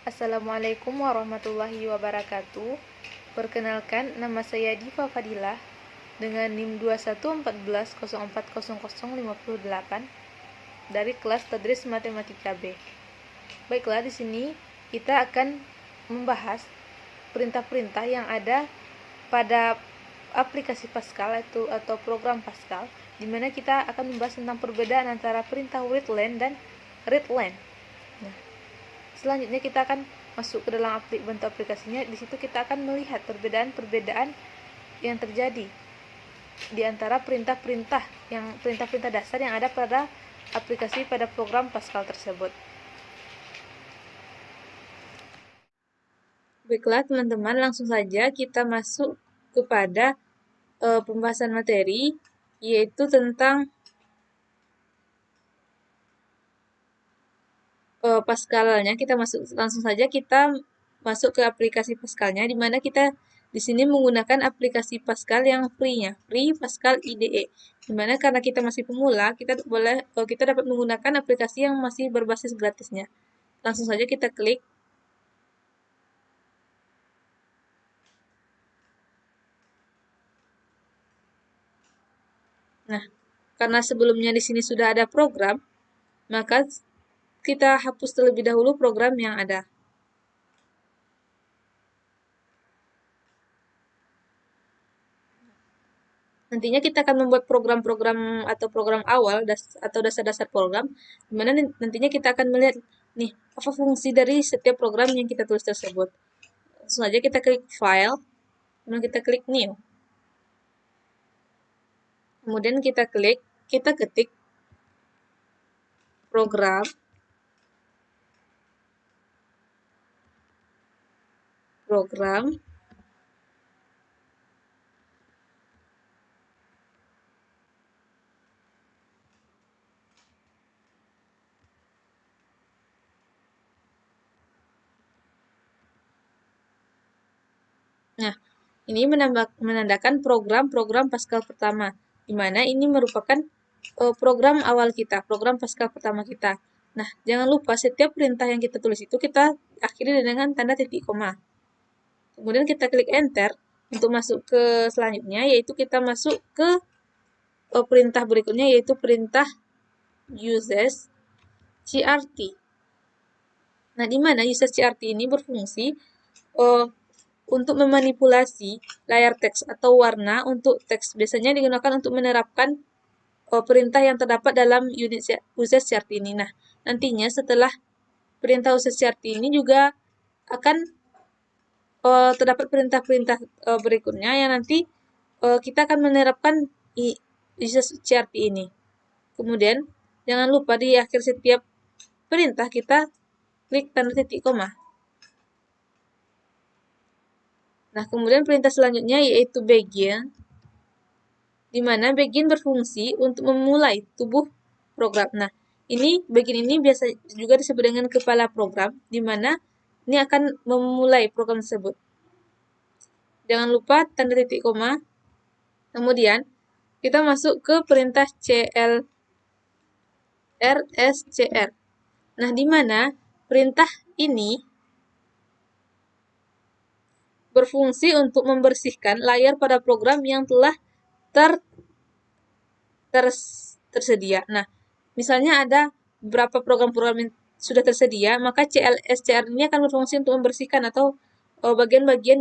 Assalamualaikum warahmatullahi wabarakatuh. Perkenalkan, nama saya Diva Fadilah dengan NIM 2114040058 dari kelas Tadris Matematika B. Baiklah, di sini kita akan membahas perintah-perintah yang ada pada aplikasi Pascal atau program Pascal, di mana kita akan membahas tentang perbedaan antara perintah readline dan readline. Nah, selanjutnya kita akan masuk ke dalam bentuk aplikasinya. Di situ kita akan melihat perbedaan-perbedaan yang terjadi di antara perintah-perintah dasar yang ada pada aplikasi pada program Pascal tersebut. Baiklah teman-teman, langsung saja kita masuk kepada pembahasan materi, yaitu tentang Pascalnya. Langsung saja kita masuk ke aplikasi Pascalnya, di mana kita di sini menggunakan aplikasi Pascal yang free Pascal IDE. Di mana karena kita masih pemula, kita dapat menggunakan aplikasi yang masih berbasis gratisnya. Langsung saja kita klik. Nah, karena sebelumnya di sini sudah ada program, maka kita hapus terlebih dahulu program yang ada. Nantinya kita akan membuat program-program atau program awal atau dasar-dasar program, di mana nantinya kita akan melihat nih apa fungsi dari setiap program yang kita tulis tersebut. Langsung saja kita klik File, kemudian kita klik New. Kemudian kita ketik program, Nah, ini menandakan program Pascal pertama, di mana ini merupakan program awal kita, program Pascal pertama kita. Nah, jangan lupa setiap perintah yang kita tulis itu kita akhiri dengan tanda titik koma. Kemudian kita klik Enter untuk masuk ke selanjutnya, yaitu kita masuk ke perintah berikutnya, yaitu perintah uses CRT. Nah, di mana uses CRT ini berfungsi untuk memanipulasi layar teks atau warna untuk teks. Biasanya digunakan untuk menerapkan perintah yang terdapat dalam unit uses CRT ini. Nah, nantinya setelah perintah uses CRT ini juga akan terdapat perintah-perintah berikutnya yang nanti kita akan menerapkan uses CRT ini. Kemudian, jangan lupa di akhir setiap perintah kita klik tanda titik koma. Nah, kemudian perintah selanjutnya yaitu begin, di mana begin berfungsi untuk memulai tubuh program. Nah, begin ini biasa juga disebut dengan kepala program, di mana ini akan memulai program tersebut. Jangan lupa tanda titik koma. Kemudian, kita masuk ke perintah CLRSCR. Nah, di mana perintah ini berfungsi untuk membersihkan layar pada program yang telah tersedia. Nah, misalnya ada beberapa program-program yang sudah tersedia, maka CLSCR ini akan berfungsi untuk membersihkan atau bagian-bagian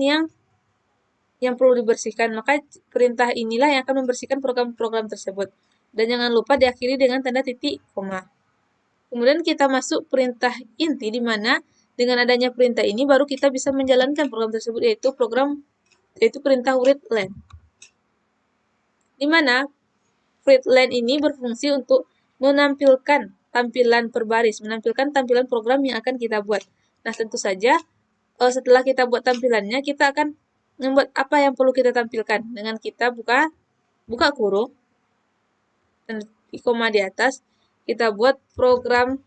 yang perlu dibersihkan. Maka perintah inilah yang akan membersihkan program-program tersebut. Dan jangan lupa diakhiri dengan tanda titik koma. Kemudian kita masuk perintah inti, di mana dengan adanya perintah ini baru kita bisa menjalankan program tersebut, yaitu perintah readline. Di mana readline ini berfungsi untuk menampilkan tampilan berbaris, menampilkan tampilan program yang akan kita buat. Nah, tentu saja setelah kita buat tampilannya, kita akan membuat apa yang perlu kita tampilkan dengan kita buka kurung dan di koma di atas, kita buat program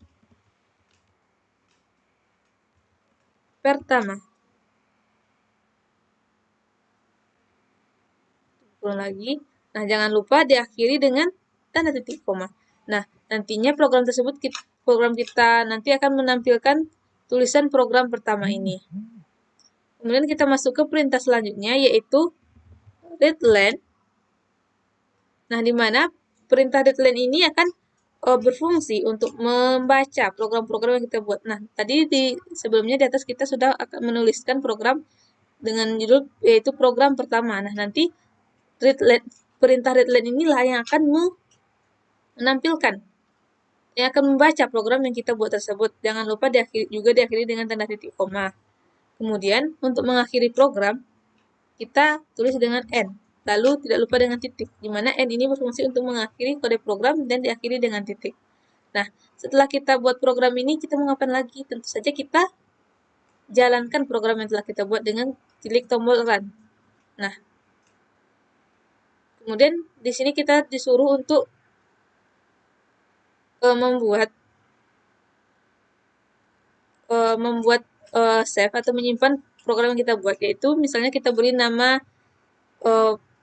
pertama. Ulang lagi. Nah, jangan lupa diakhiri dengan tanda titik koma. Nah, nantinya program kita nanti akan menampilkan tulisan program pertama ini. Kemudian kita masuk ke perintah selanjutnya, yaitu readline. Nah, di mana perintah readline ini akan berfungsi untuk membaca program-program yang kita buat. Nah, tadi sebelumnya di atas kita sudah akan menuliskan program dengan judul yaitu program pertama. Nah, nanti perintah readline inilah yang akan menampilkan, yang akan membaca program yang kita buat tersebut. Jangan lupa diakhiri dengan tanda titik koma. Kemudian, untuk mengakhiri program, kita tulis dengan N. Lalu tidak lupa dengan titik, di mana N ini berfungsi untuk mengakhiri kode program dan diakhiri dengan titik. Nah, setelah kita buat program ini, kita mau ngapain lagi? Tentu saja kita jalankan program yang telah kita buat dengan klik tombol Run. Nah, kemudian di sini kita disuruh untuk membuat save atau menyimpan program yang kita buat, yaitu misalnya kita beri nama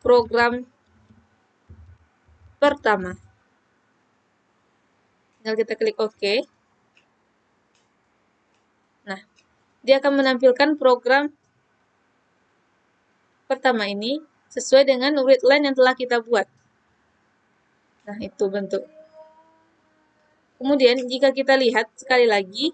program pertama. Tinggal kita klik OK. Nah, dia akan menampilkan program pertama ini sesuai dengan readline yang telah kita buat. Nah, itu bentuk. Kemudian, jika kita lihat sekali lagi,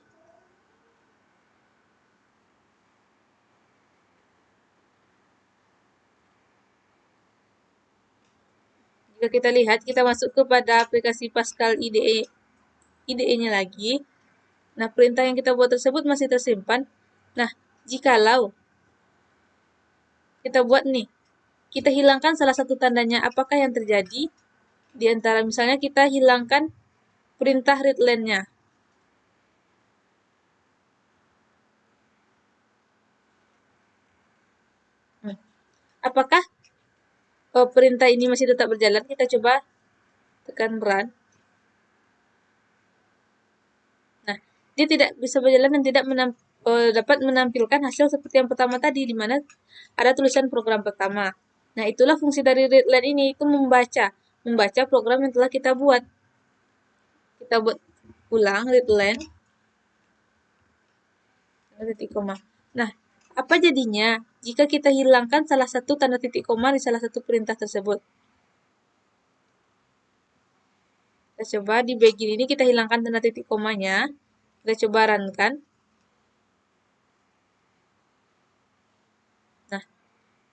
kita masuk kepada aplikasi Pascal IDE-nya lagi. Nah, perintah yang kita buat tersebut masih tersimpan. Nah, jikalau kita buat nih, kita hilangkan salah satu tandanya, apakah yang terjadi? Di antara misalnya kita hilangkan perintah readline-nya. Apakah perintah ini masih tetap berjalan? Kita coba tekan Run. Nah, dia tidak bisa berjalan dan tidak dapat menampilkan hasil seperti yang pertama tadi, di mana ada tulisan program pertama. Nah, itulah fungsi dari readline ini, itu membaca program yang telah kita buat. Kita buat ulang readline. Titik koma. Nah, apa jadinya jika kita hilangkan salah satu tanda titik koma di salah satu perintah tersebut? Kita coba di bagian ini kita hilangkan tanda titik komanya. Kita coba run-kan. Nah,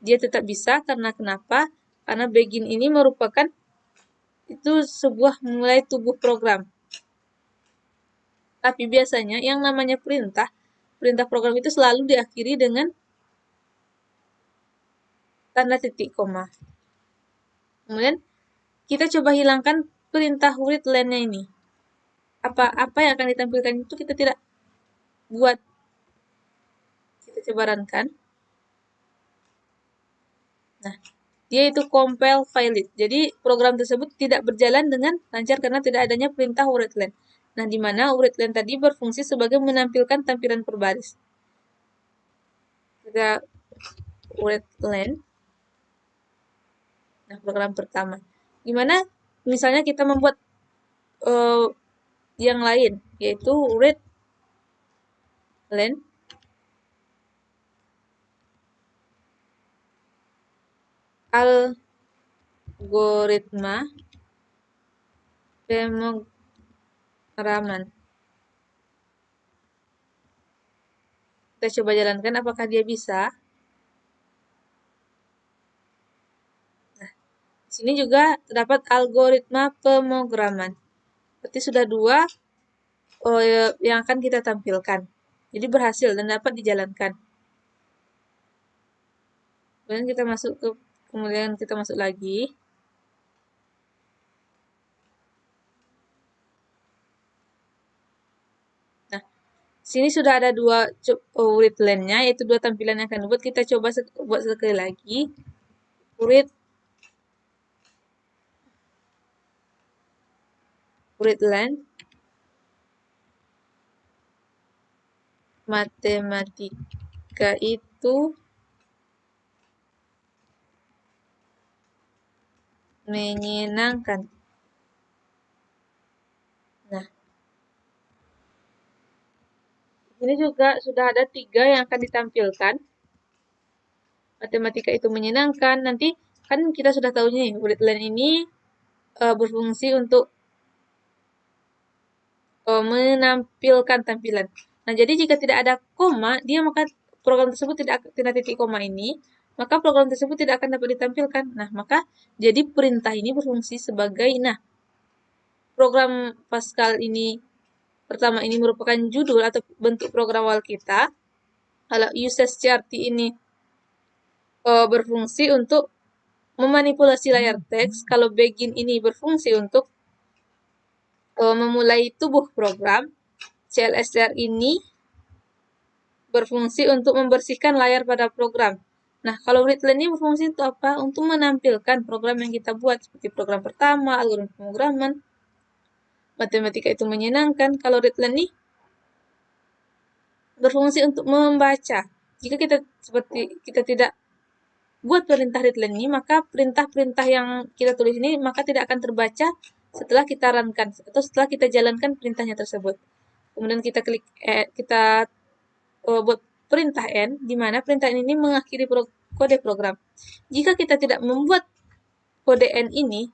dia tetap bisa karena kenapa? Karena begin ini merupakan itu sebuah mulai tubuh program. Tapi biasanya yang namanya perintah program itu selalu diakhiri dengan tanda titik koma. Kemudian kita coba hilangkan perintah readline-nya ini. Apa yang akan ditampilkan itu kita tidak buat. Kita coba run-kan. Nah, dia itu compile valid. Jadi program tersebut tidak berjalan dengan lancar karena tidak adanya perintah readline. Nah, di mana readline tadi berfungsi sebagai menampilkan tampilan per baris. Kita readline. Nah, program pertama. Gimana? Misalnya kita membuat yang lain, yaitu readline algoritma pemrograman. Kita coba jalankan apakah dia bisa. Nah, di sini juga terdapat algoritma pemrograman. Berarti sudah 2 yang akan kita tampilkan. Jadi berhasil dan dapat dijalankan. Kemudian kita masuk lagi. Nah, sini sudah ada 2 readline-nya, yaitu 2 tampilan yang akan dibuat. Kita coba buat sekali lagi. Readline matematika itu menyenangkan. Nah, Ini juga sudah ada 3 yang akan ditampilkan. Matematika itu menyenangkan. Nanti kan kita sudah tahu nih, Wordland ini berfungsi untuk menampilkan tampilan. Nah, jadi jika tidak ada koma, maka program tersebut tidak titik koma ini, maka program tersebut tidak akan dapat ditampilkan. Nah, maka jadi perintah ini berfungsi sebagai, program Pascal ini pertama ini merupakan judul atau bentuk program awal kita. Kalau usage.crt ini berfungsi untuk memanipulasi layar teks, kalau begin ini berfungsi untuk memulai tubuh program, CLSR ini berfungsi untuk membersihkan layar pada program. Nah, kalau readline ini berfungsi untuk apa? Untuk menampilkan program yang kita buat, seperti program pertama, algoritma pemrograman, matematika itu menyenangkan. Kalau readline ini berfungsi untuk membaca. Jika kita tidak buat perintah readline ini, maka perintah-perintah yang kita tulis ini maka tidak akan terbaca setelah kita runkan atau setelah kita jalankan perintahnya tersebut. Kemudian kita buat perintah n, di mana perintah n ini mengakhiri kode program. Jika kita tidak membuat kode n ini,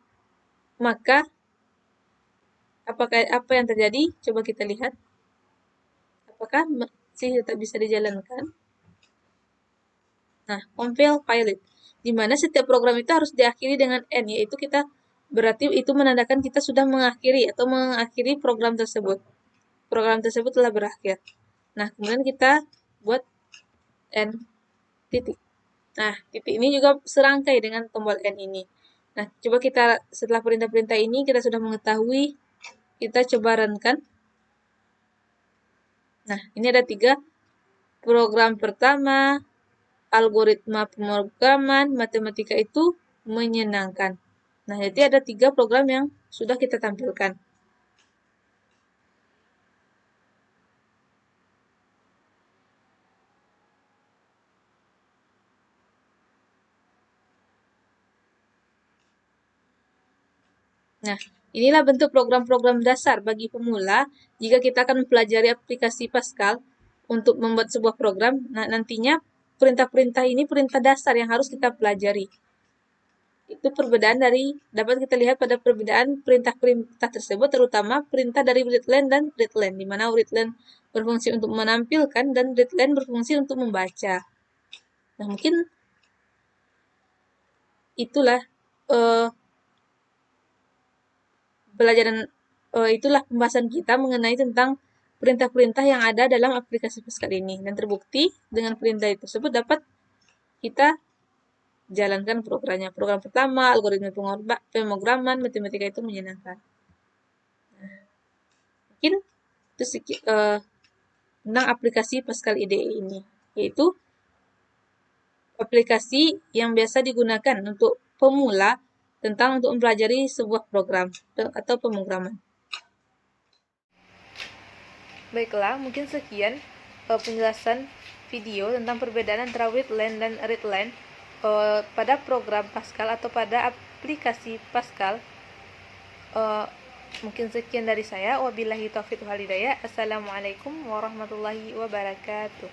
maka apa yang terjadi? Coba kita lihat. Apakah masih tetap bisa dijalankan? Nah, compile pilot, di mana setiap program itu harus diakhiri dengan n, yaitu berarti itu menandakan kita sudah mengakhiri program tersebut. Program tersebut telah berakhir. Nah, kemudian kita buat n titik. Nah, titik ini juga serangkai dengan tombol n ini. Nah, coba kita setelah perintah-perintah ini kita sudah mengetahui, kita coba runkan. Nah, ini ada 3 program pertama, algoritma pemrograman, matematika itu menyenangkan. Nah, jadi ada 3 program yang sudah kita tampilkan. Nah, inilah bentuk program-program dasar bagi pemula jika kita akan mempelajari aplikasi Pascal untuk membuat sebuah program. Nah, nantinya perintah-perintah ini perintah dasar yang harus kita pelajari. Itu perbedaan dapat kita lihat pada perbedaan perintah-perintah tersebut, terutama perintah dari readline dan readline, di mana readline berfungsi untuk menampilkan dan readline berfungsi untuk membaca. Nah, mungkin itulah itulah pembahasan kita mengenai tentang perintah-perintah yang ada dalam aplikasi Pascal ini. Dan terbukti dengan perintah tersebut dapat kita jalankan programnya. Program pertama, algoritma pemrograman, matematika itu menyenangkan. Mungkin itu tentang aplikasi Pascal IDE ini, yaitu aplikasi yang biasa digunakan untuk pemula untuk mempelajari sebuah program atau pemrograman. Baiklah, mungkin sekian penjelasan video tentang perbedaan antara readline dan readline pada program Pascal atau pada aplikasi Pascal. Mungkin sekian dari saya. Wabillahi taufiq wal hidayah. Assalamualaikum warahmatullahi wabarakatuh.